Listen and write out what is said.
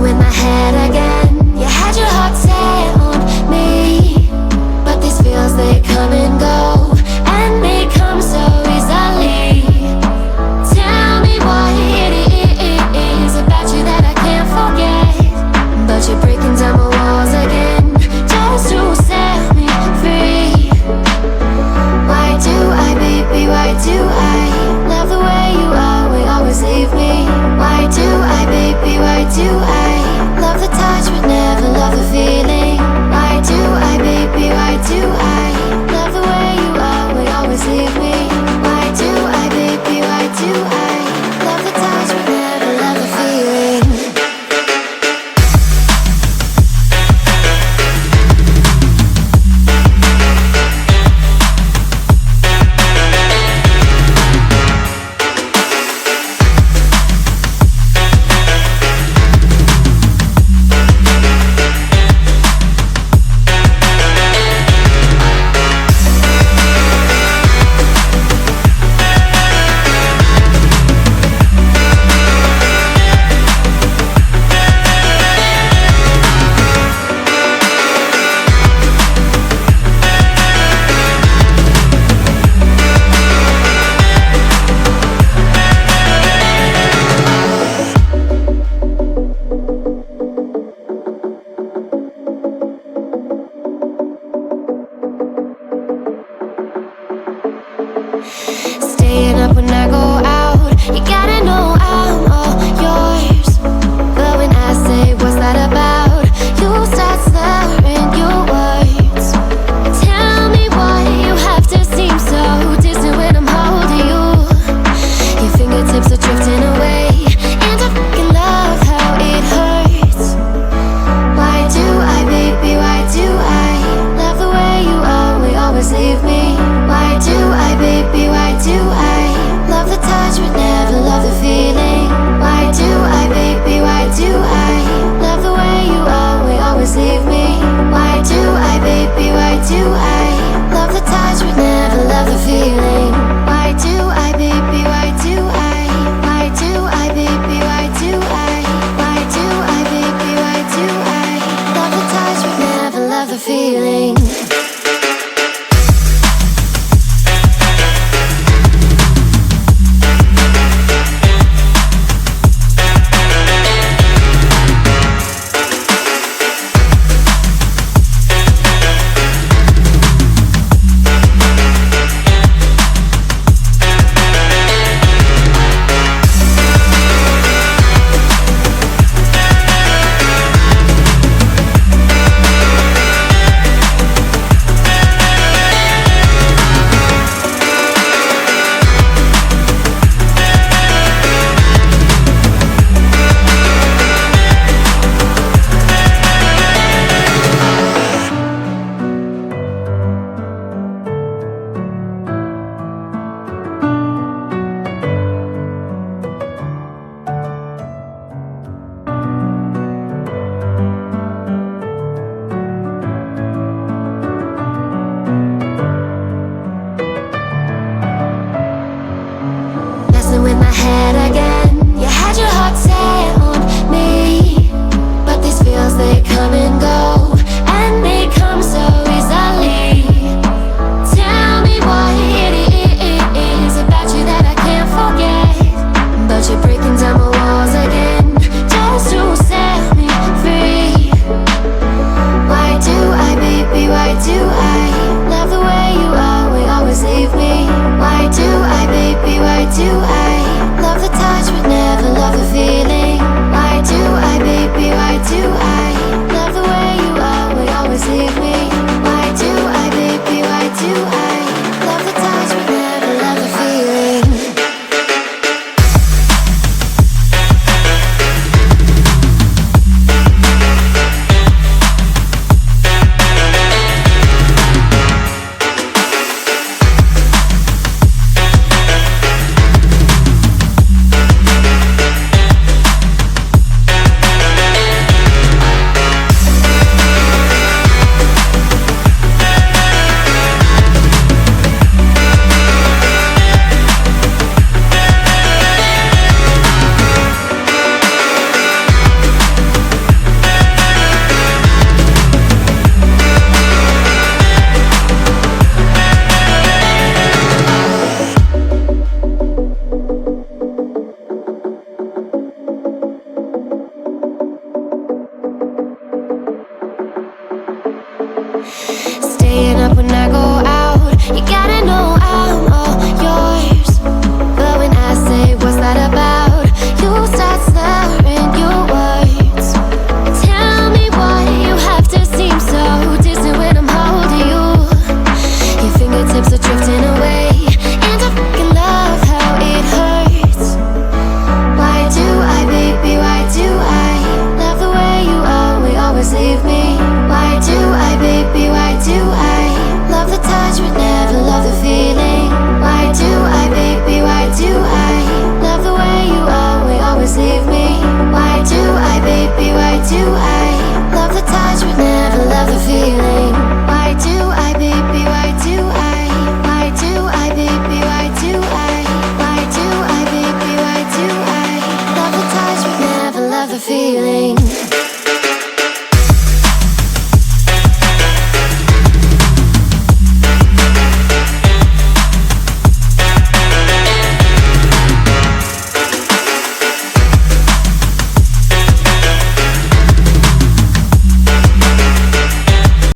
in my head again. You had your heart set on me, but these feels, they come and go, and they come so easily. Tell me what it is about you that I can't forget, but you're breaking down my walls again, just to set me free. Why do I, baby, why do I love the way you always leave me? Why do I, baby, why do I love the touch but never love the feeling? Why do I, baby, why do I love the way you always leave me? Why do I, baby, why do I love the touch but never love the feeling? Staying up when I go out, you gotta know I'm all yours. But when I say what's that about, you start slurring your words. Tell me why you have to seem so distant when I'm holding you. Your fingertips are drifting away, and I fucking love how it hurts. Why do I, baby, why do I love the way you always leave me? Why do I, baby, why do I love the touch but never love the feeling? Why do I, baby, why do I love the way you always leave me? Why do I, baby, why do I love the touch but never love the feeling? Why do I, baby, why do I? Why do I, baby, why do I? Why do I, baby, why do I love the touch but never love the feeling?